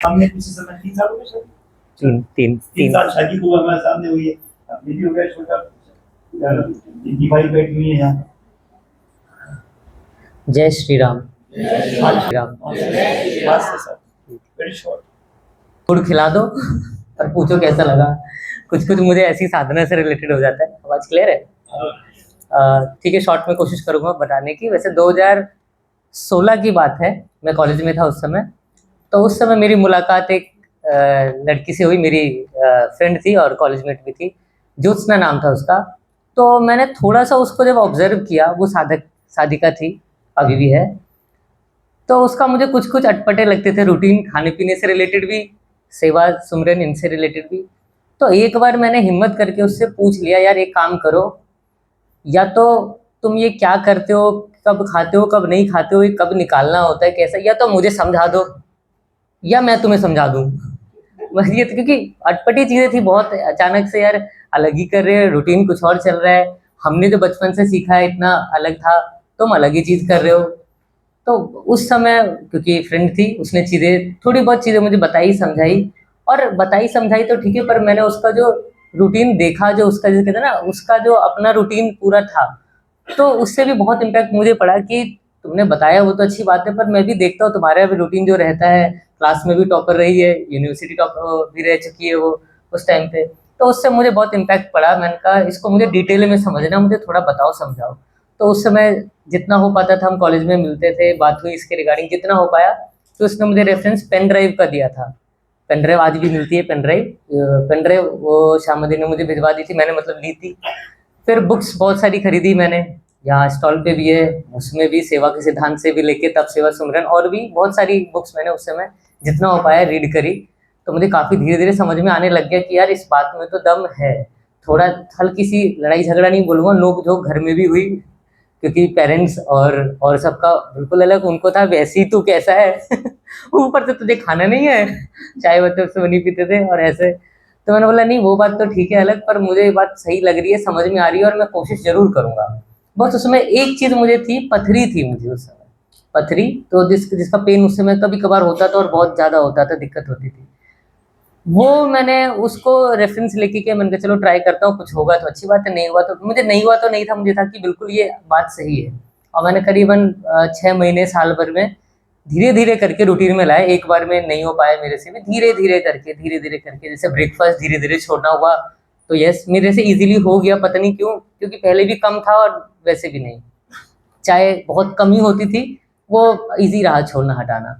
हमने कुछ समय 3 साल हो गए शादी, तीन तीन 3 तीन साल शादी को हमारे सामने हुई है। अब बेटी हो गया छोटा, दीदी भाई बैठी हुई है यहाँ। जय श्री राम। श्री राम। बस है सर, वेरी शॉर्ट। फूड खिला दो और पूछो कैसा लगा। कुछ कुछ मुझे ऐसी साधना से रिलेटेड हो जाता है। आवाज क्लियर है? ठीक है, शॉर्ट में कोशिश करूंगा बताने की। वैसे 2016 की बात है, मैं कॉलेज में था उस समय। तो उस समय मेरी मुलाकात एक लड़की से हुई, मेरी फ्रेंड थी और कॉलेज मेट भी थी। ज्योत्सना नाम था उसका। तो मैंने थोड़ा सा उसको जब ऑब्जर्व किया, वो साधिका थी, अभी भी है। तो उसका मुझे कुछ कुछ अटपटे लगते थे, रूटीन खाने पीने से रिलेटेड भी, सेवा सुमरन इनसे रिलेटेड भी। तो एक बार मैंने हिम्मत करके उससे पूछ लिया, यार एक काम करो, या तो तुम ये क्या करते हो, कब खाते हो कब नहीं खाते हो, ये कब निकालना होता है कैसा, या तो मुझे समझा दो या मैं तुम्हें समझा दूं। बस ये तो, क्योंकि अटपटी चीजें थी बहुत, अचानक से यार अलग ही कर रहे हैं, रूटीन कुछ और चल रहा है। हमने जो बचपन से सीखा है इतना अलग था, तुम अलग ही चीज कर रहे हो। तो उस समय क्योंकि फ्रेंड थी, उसने चीज़ें थोड़ी बहुत चीज़ें मुझे बताई समझाई। और बताई समझाई तो ठीक है, पर मैंने उसका जो रूटीन देखा, जो उसका जैसे कहते हैं ना, उसका जो अपना रूटीन पूरा था, तो उससे भी बहुत इम्पैक्ट मुझे पड़ा कि तुमने बताया वो तो अच्छी बात है, पर मैं भी देखता हूँ तुम्हारा भी रूटीन जो रहता है। क्लास में भी टॉपर रही है, यूनिवर्सिटी टॉपर भी रह चुकी है वो उस टाइम पे। तो उससे मुझे बहुत इम्पैक्ट पड़ा। मैंने कहा इसको मुझे डिटेल में समझना, मुझे थोड़ा बताओ समझाओ। तो उस समय जितना हो पाता था, हम कॉलेज में मिलते थे, बात हुई इसके रिगार्डिंग जितना हो पाया। तो उसने मुझे रेफरेंस पेन ड्राइव का दिया था। पेन ड्राइव आज भी मिलती है, पेन ड्राइव। पेन ड्राइव वो श्यामदी ने मुझे भिजवा दी थी, मैंने मतलब ली थी। फिर बुक्स बहुत सारी खरीदी मैंने, यहाँ स्टॉल पे भी है, उसमें भी सेवा के सिद्धांत से भी लेके तब सेवा सुमरन, और भी बहुत सारी बुक्स मैंने उस समय जितना हो पाया रीड करी। तो मुझे काफ़ी धीरे धीरे समझ में आने लग गया कि यार इस बात में तो दम है। थोड़ा हल्की सी लड़ाई झगड़ा नहीं बोलूँगा, नोक झोंक घर में भी हुई, क्योंकि पेरेंट्स और सबका बिल्कुल अलग, उनको था वैसे ही तू कैसा है ऊपर से तुझे खाना नहीं है, चाय बच्चों से नहीं पीते थे और ऐसे। तो मैंने बोला नहीं वो बात तो ठीक है अलग, पर मुझे ये बात सही लग रही है, समझ में आ रही है, और मैं कोशिश जरूर करूंगा। बस उसमें एक चीज मुझे थी, पथरी थी मुझे उस समय, पथरी। तो जिसका पेन उस समय कभी कभार होता था और बहुत ज्यादा होता था, दिक्कत होती थी। वो मैंने उसको रेफरेंस लेके के मैंने कहा चलो ट्राई करता हूँ, कुछ होगा तो अच्छी बात है, नहीं हुआ तो मुझे नहीं हुआ तो नहीं था, मुझे था कि बिल्कुल ये बात सही है। और मैंने करीबन 6 महीने साल भर में धीरे धीरे करके रूटीन में लाया। एक बार में नहीं हो पाया मेरे से भी, धीरे धीरे करके जैसे ब्रेकफास्ट धीरे धीरे छोड़ना हुआ। तो यस, मेरे से इजीली हो गया, पता नहीं क्यों, क्योंकि पहले भी कम था और वैसे भी नहीं, चाहे बहुत कम ही होती थी, वो इजी रहा छोड़ना हटाना।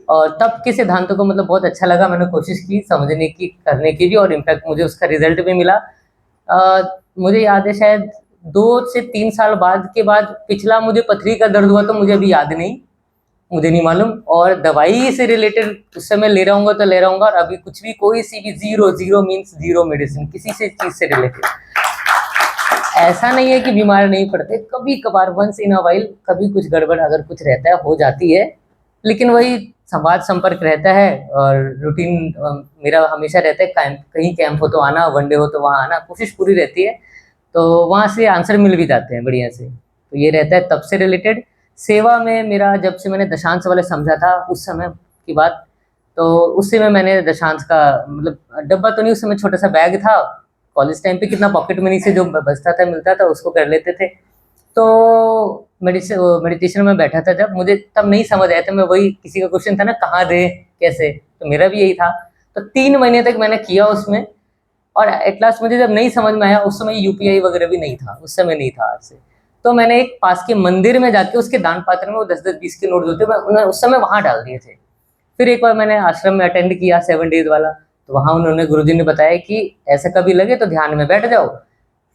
और तब के सिद्धांतों को मतलब बहुत अच्छा लगा, मैंने कोशिश की समझने की, करने की भी, और इनफैक्ट मुझे उसका रिजल्ट भी मिला। मुझे याद है शायद 2 से 3 साल बाद के बाद पिछला मुझे पथरी का दर्द हुआ, तो मुझे अभी याद नहीं, मुझे नहीं मालूम। और दवाई से रिलेटेड उस समय ले रहा हूँ तो ले रहा हूँ, और अभी कुछ भी कोई सी भी zero, zero means zero medicine किसी से चीज से रिलेटेड। ऐसा नहीं है कि बीमार नहीं पड़ते, कभी कभार वंस इन अ वाइल कभी कुछ गड़बड़ अगर कुछ रहता है, हो जाती है। लेकिन वही संवाद संपर्क रहता है, और रूटीन मेरा हमेशा रहता है, कहीं कैंप हो तो आना, वनडे हो तो वहाँ आना, कोशिश पूरी रहती है। तो वहाँ से आंसर मिल भी जाते हैं बढ़िया से। तो ये रहता है तब से रिलेटेड। सेवा में मेरा जब से मैंने दशांश वाले समझा था उस समय की बात, तो उस समय मैंने दशांश का मतलब डब्बा तो नहीं, उस समय छोटा सा बैग था, कॉलेज टाइम पे कितना पॉकेट मनी से जो बचता था मिलता था उसको कर लेते थे। तो मेडिटेशन में बैठा था जब, मुझे तब नहीं समझ आया था, मैं वही किसी का क्वेश्चन था ना कहाँ दे कैसे, तो मेरा भी यही था। तो 3 महीने तक मैंने किया उसमें, और एट लास्ट मुझे जब नहीं समझ में आया, उस समय यूपीआई वगैरह भी नहीं था, उस समय नहीं था आज से। तो मैंने एक पास के मंदिर में जाके उसके दान पात्र में वो 10-10 20 के नोट जो थे मैं उस समय वहां डाल दिए थे। फिर एक बार मैंने आश्रम में अटेंड किया 7 डेज वाला, तो वहां उन्होंने गुरुजी ने बताया कि ऐसा कभी लगे तो ध्यान में बैठ जाओ,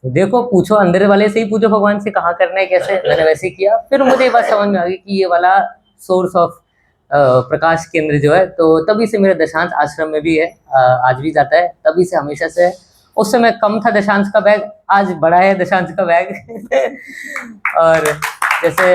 देखो पूछो अंदर वाले से ही पूछो भगवान से कहाँ करना है कैसे। मैंने वैसे ही किया, फिर मुझे ये बात समझ में आ गई कि ये वाला सोर्स ऑफ प्रकाश केंद्र जो है, तो तभी से मेरा दशांश आश्रम में भी है, आज भी जाता है, तभी से हमेशा से है। उस समय कम था दशांश का बैग, आज बड़ा है दशांश का बैग और जैसे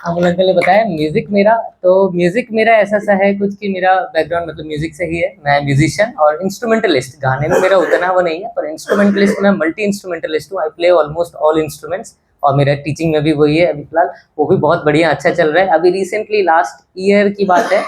अमोल अंकल ने बताया म्यूजिक मेरा, तो म्यूजिक मेरा ऐसा सा है कुछ कि मेरा बैकग्राउंड मतलब म्यूजिक से ही है। मैं म्यूजिशियन और इंस्ट्रूमेंटलिस्ट, गाने में मेरा उतना वो नहीं है, पर इंस्ट्रूमेंटलिस्ट मैं मल्टी इंस्ट्रूमेंटलिस्ट हूँ, I play almost all instruments. और मेरा टीचिंग में भी वही है अभी फिलहाल, वो भी बहुत बढ़िया अच्छा चल रहा है। अभी रिसेंटली लास्ट ईयर की बात है,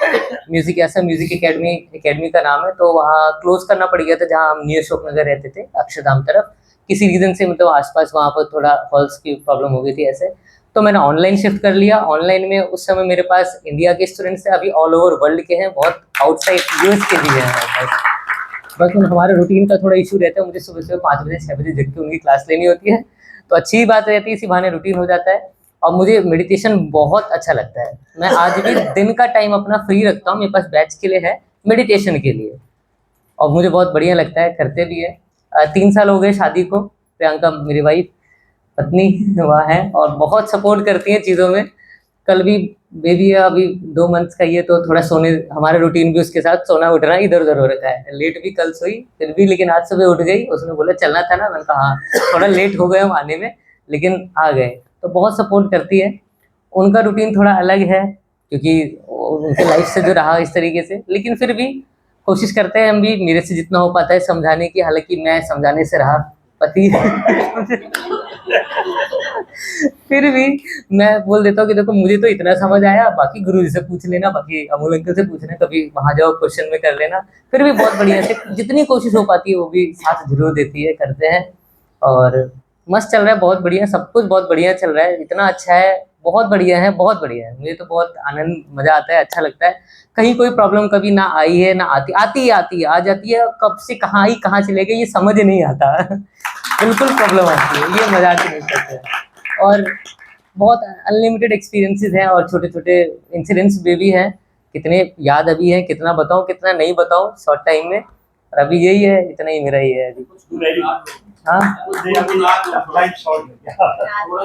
म्यूजिक एकेडमी का नाम है, तो वहाँ क्लोज करना पड़ गया था जहाँ हम नियर अशोक नगर रहते थे अक्षरधाम तरफ, किसी रीजन से मतलब आसपास वहाँ पर थोड़ा हॉल्स की प्रॉब्लम हो गई थी ऐसे, तो मैंने ऑनलाइन शिफ्ट कर लिया। ऑनलाइन में उस समय मेरे पास इंडिया के स्टूडेंट्स हैं, अभी ऑल ओवर वर्ल्ड के हैं, बहुत आउटसाइड यूएस के भी हैं हमारे पास। बस हमारे रूटीन का थोड़ा इशू रहता है, मुझे सुबह सुबह 5 बजे 6 बजे जग के उनकी क्लास लेनी होती है, तो अच्छी बात रहती है, इसी बहाने रूटीन हो जाता है। और मुझे मेडिटेशन बहुत अच्छा लगता है, मैं आज भी दिन का टाइम अपना फ्री रखता हूँ, मेरे पास बैच के लिए है मेडिटेशन के लिए, और मुझे बहुत बढ़िया लगता है, करते भी है। 3 साल हो गए शादी को, प्रियंका मेरी वाइफ पत्नी वह है और बहुत सपोर्ट करती हैं चीज़ों में। कल भी बेबी है, अभी 2 मंथ्स का ही है, तो थोड़ा सोने, हमारा रूटीन भी उसके साथ सोना उठना इधर उधर हो रखा है, लेट भी कल सोई फिर भी, लेकिन आज सुबह उठ गई, उसने बोला चलना था ना, मैंने कहा हाँ, थोड़ा लेट हो गए हम आने में लेकिन आ गए, तो बहुत सपोर्ट करती है। उनका रूटीन थोड़ा अलग है क्योंकि उनके लाइफ से जो रहा इस तरीके से, लेकिन फिर भी कोशिश करते हैं हम भी, मेरे से जितना हो पाता है समझाने की, हालांकि मैं समझाने से रहा पति फिर भी मैं बोल देता हूँ कि देखो मुझे तो इतना समझ आया, बाकी गुरु जी से पूछ लेना, बाकी अमूल अंकल से पूछ लेना, कभी वहां जाओ क्वेश्चन में कर लेना। फिर भी बहुत बढ़िया से जितनी कोशिश हो पाती है वो भी साथ जरूर देती है, करते हैं, और मस्त चल रहा है, बहुत बढ़िया, सब कुछ बहुत बढ़िया चल रहा है, इतना अच्छा है, बहुत बढ़िया है, बहुत बढ़िया है, मुझे तो बहुत आनंद मजा आता है, अच्छा लगता है। कहीं कोई प्रॉब्लम कभी ना आई है ना आती है, आ जाती है, कब से कहाँ आई कहाँ चले गई ये समझ नहीं आता बिल्कुल प्रॉब्लम आती है, ये मजाक नहीं करते। और बहुत अनलिमिटेड एक्सपीरियंसेस हैं और छोटे छोटे इंसिडेंट्स भी हैं, कितने याद अभी हैं, कितना बताऊं कितना नहीं बताऊं शॉर्ट टाइम में, और अभी यही है, इतना ही मेरा ही है अभी। हाँ थोड़ा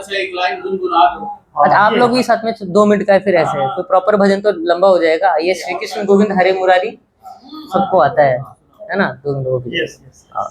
सा एक लाइन गुनगुना दो। अच्छा, आप लोग भी साथ में 2 मिनट का है, फिर ऐसे है कोई प्रॉपर भजन तो लंबा हो जाएगा, ये श्री कृष्ण गोविंद हरे मुरारी सबको आता है ना, दोनों लोगों को। Yes yes. हाँ।